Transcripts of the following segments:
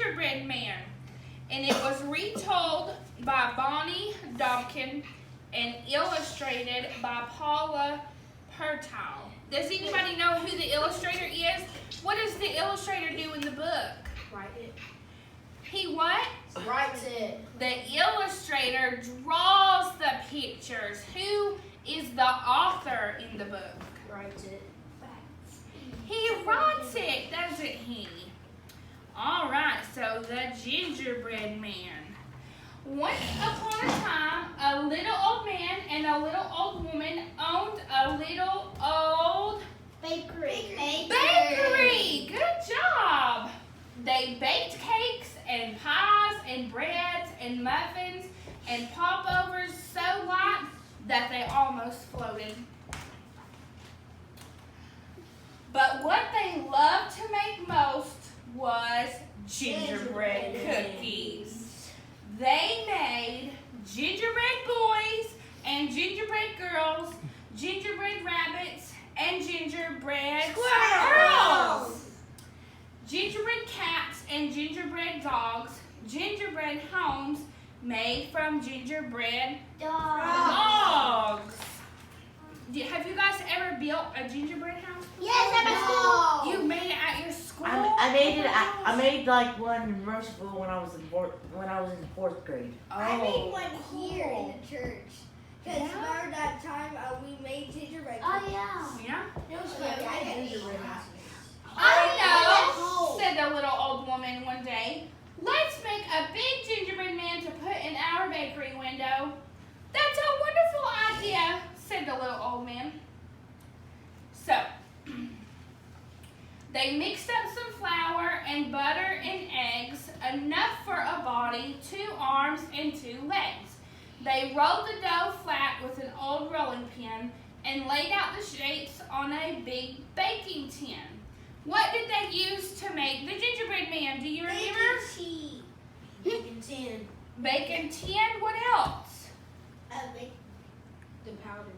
Gingerbread Man. And it was retold by Bonnie Dobkin and illustrated by Paula Pertile. Does anybody know who the illustrator is? What does the illustrator do in the book? Write it. He what? Writes it. The illustrator draws the pictures. Who is the author in the book? Writes it. He writes it, doesn't he? All right, so the Gingerbread Man. Once upon a time, a little old man and a little old woman owned a little old Bakery. Good job. They baked cakes and pies and breads and muffins and popovers so light that they almost floated. But what they loved to make most was gingerbread cookies. They made gingerbread boys and gingerbread girls, gingerbread rabbits, and gingerbread squirrels. Gingerbread cats and gingerbread dogs, gingerbread homes made from gingerbread dogs. Have you guys ever built a gingerbread house? Yes, at my school. You made it at your school? I made like one in Rushville when I was in fourth grade. I made one cool. here in the church. Because remember that time we made gingerbread cookies? Yeah? It was fun. I had gingerbread house. I know, said the little old woman one day. Let's make a big gingerbread man to put in our bakery window. That's a wonderful idea, said the little old man. So, they mixed up some flour and butter and eggs, enough for a body, 2 arms, and 2 legs. They rolled the dough flat with an old rolling pin and laid out the shapes on a big baking tin. What did they use to make the gingerbread man? Do you remember? Bacon tin. Bacon tin. What else? The powder.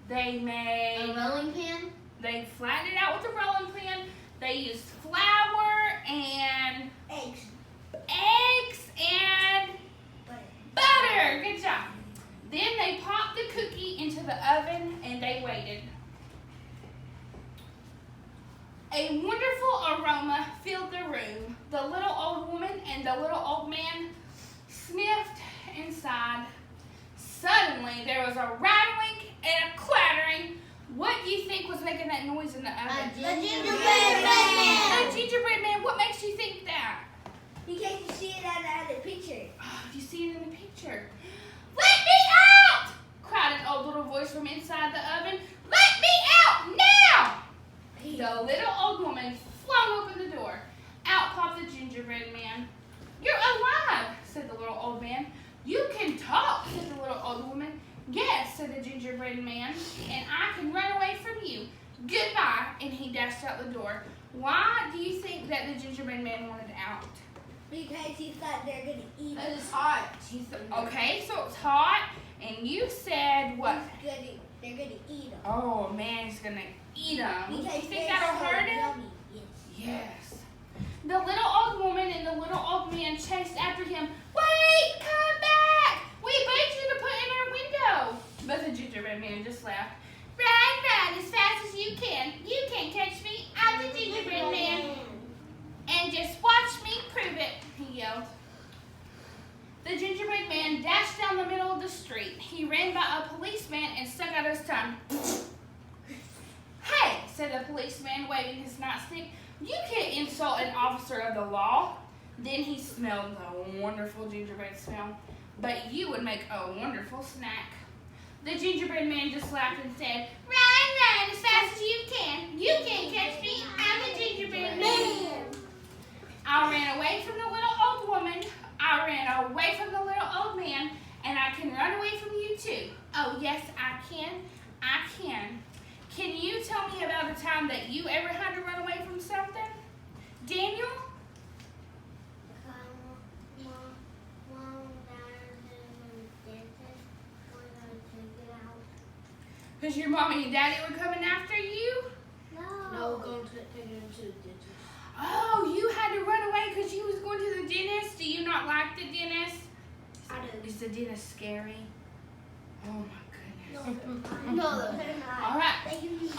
They made. A rolling pin. They flattened it out with a rolling pin. They used flour and Eggs. and butter. Good job. Then they popped the cookie into the oven and they waited. A wonderful aroma filled the room. The little old woman and the little old man sniffed and sighed. Suddenly, there was a rattling and a clattering. What do you think was making that noise in the oven? A gingerbread man. A gingerbread man. What makes you think that? Because you see it on the picture. Oh, you see it in the picture. Let me out! Cried an old little voice from inside the oven. Let me out now! The little old woman flung open the door. Out popped the gingerbread man. You're alive, said the little old man. You can talk, said the little old woman. Yes, said the gingerbread man, and I can run away from you. Goodbye, and he dashed out the door. Why do you think that the gingerbread man wanted out? Because he thought they're going to eat it. It's hot. Okay, so it's hot, and you said what? They're going to eat them. Oh, man, he's going to eat them. Do you Because think they're that'll so hurt him? yummy. Yes. Yes. The little old woman and the little old man chased after him. Wait, come back! We begged you to put in our window. But the gingerbread man just laughed. Run as fast as you can. You can't catch me. I'm the gingerbread man. And just watch me prove it, he yelled. The gingerbread man dashed down the middle of the street. He ran by a policeman and stuck out his tongue. Hey, said the policeman, waving his nightstick. You can't insult an officer of the law. Then he smelled the wonderful gingerbread smell. But you would make a wonderful snack. The gingerbread man just laughed and said, Run as fast as you can. You can't catch me. I'm the gingerbread man. I ran away from the little old woman. I ran away from the little old man. And I can run away from you too. Oh, yes, I can. I can. Can you tell me about a time that you ever had to run away from something? Daniel? Because your mommy and daddy were coming after you? No, going to take him to the dentist. Oh, you had to run away because you was going to the dentist? Do you not like the dentist? I do. Is the dentist scary? Oh my goodness. No, they're not. All right.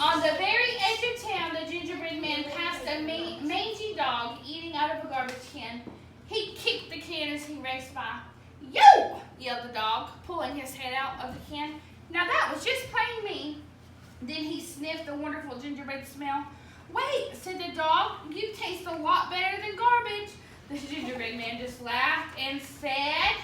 On the very edge of town, the gingerbread man passed a mangy dog eating out of a garbage can. He kicked the can as he raced by. "Yo!" yelled the dog, pulling his head out of the can. "Now that was just plain mean." Then he sniffed the wonderful gingerbread smell. "Wait," said the dog, "you taste a lot better than garbage." The gingerbread man just laughed and said,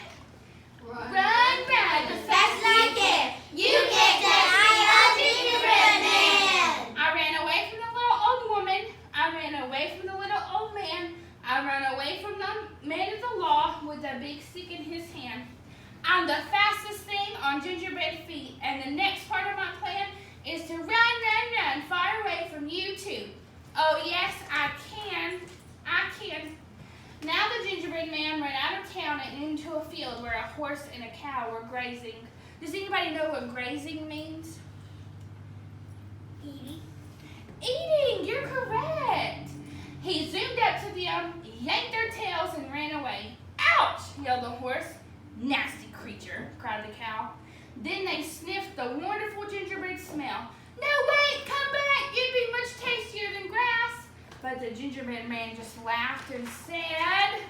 "Run, run, the fast I can. You can't catch me, a gingerbread man." I ran away from the little old woman. I ran away from the little old man. I ran away from the man of the law with a big stick in his hand. I'm the fastest thing on gingerbread feet, and the next part of my plan is to run, run, run far away from you too. Oh yes, I can. I can. Now the gingerbread man ran out of town and into a field where a horse and a cow were grazing. Does anybody know what grazing means? Eating, you're correct. He zoomed up to them, yanked their tails, and ran away. "Ouch!" yelled the horse. "Nasty creature," cried the cow. Then they sniffed the wonderful gingerbread smell. "No, wait, come back, you'd be much tastier than grass." But the gingerbread man just laughed and said,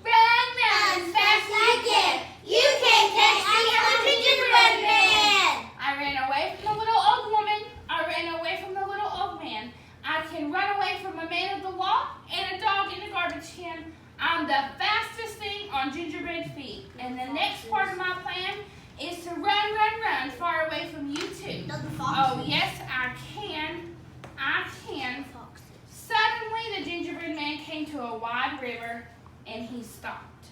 "Run, run, fast as you can. You can't catch me, I'm a gingerbread man." I ran away from the little old woman. I ran away from the little old man. I can run away from a man of the law and a dog in a garbage can. I'm the fastest thing on gingerbread feet. And the next part of my plan is to run, run, run far away from you too. Oh yes, I can. I can. Suddenly the gingerbread man came to a wide river and he stopped.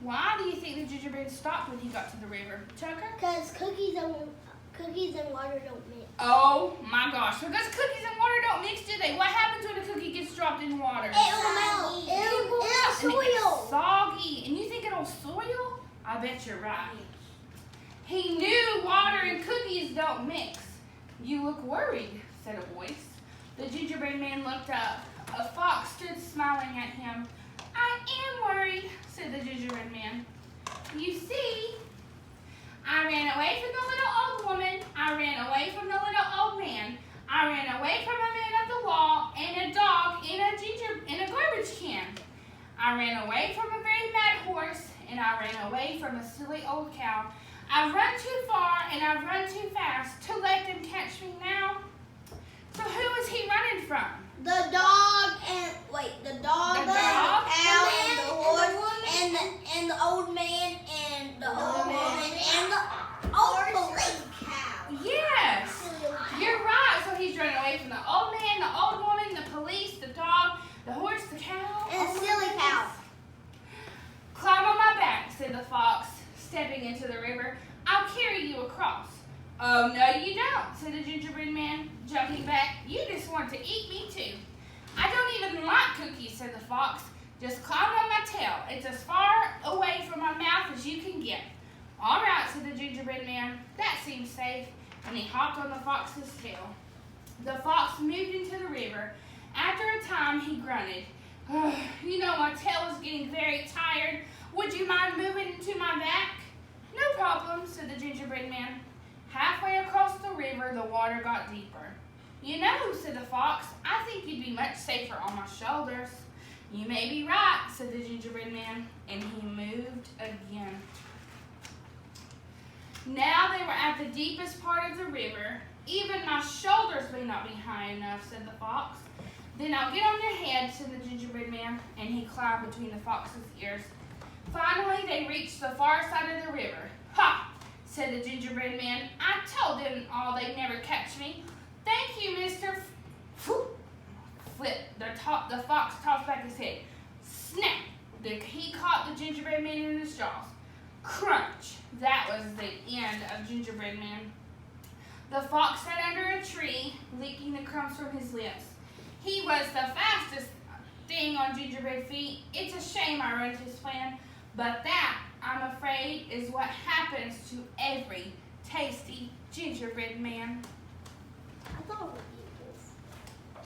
Why do you think the gingerbread stopped when he got to the river? Tucker? Because cookies and water don't mix. Oh my gosh, because cookies and water don't mix, do they? What happens when a cookie gets dropped in water? It'll melt. It'll And it gets soil. soggy. And you think it'll soil? I bet you're right. He knew water and cookies don't mix. "You look worried," said a voice. The gingerbread man looked up. A fox stood smiling at him. "I am worried," said the gingerbread man. "You see, I ran away from the little old woman. I ran away from the little old man. I ran away from a man of the law and a dog in a garbage can. I ran away from a very mad horse, and I ran away from a silly old cow. I've run too far and I've run too fast to let them catch me now." So who is he running from? The dog and the dog, The dog, cow, the and man, the horse, and the woman, and the old man, and the old man, woman, and the old cow. Yes, you're right. So he's running away from the old man, the old woman, the police, the dog, the horse, the cow, And oh the my silly goodness. cow. "Climb on my back," said the fox, stepping into the river. "I'll carry you across." "Oh, no you don't," said the gingerbread man, jumping back. "You just want to eat me too." "I don't even like cookies," said the fox. "Just climb on my tail. It's as far away from my mouth as you can get." "All right," said the gingerbread man. "That seems safe." And he hopped on the fox's tail. The fox moved into the river. After a time, he grunted. "You know, my tail is getting very tired. Would you mind moving into my back?" "No problem," said the gingerbread man. Halfway across the river, the water got deeper. "You know," said the fox, "I think you'd be much safer on my shoulders." "You may be right," said the gingerbread man, and he moved again. Now they were at the deepest part of the river. "Even my shoulders may not be high enough," said the fox. "Then I'll get on your head," said the gingerbread man, and he climbed between the fox's ears. Finally, they reached the far side of the river. "Ha!" said the gingerbread man. "I told them all they'd never catch me. Thank you, Mr. Flip." The fox tossed back his head. Snap! He caught the gingerbread man in his jaws. Crunch! That was the end of Gingerbread Man. The fox sat under a tree, licking the crumbs from his lips. He was the fastest thing on gingerbread feet. It's a shame I ruined his plan, but that, I'm afraid, is what happens to every tasty gingerbread man. I thought it was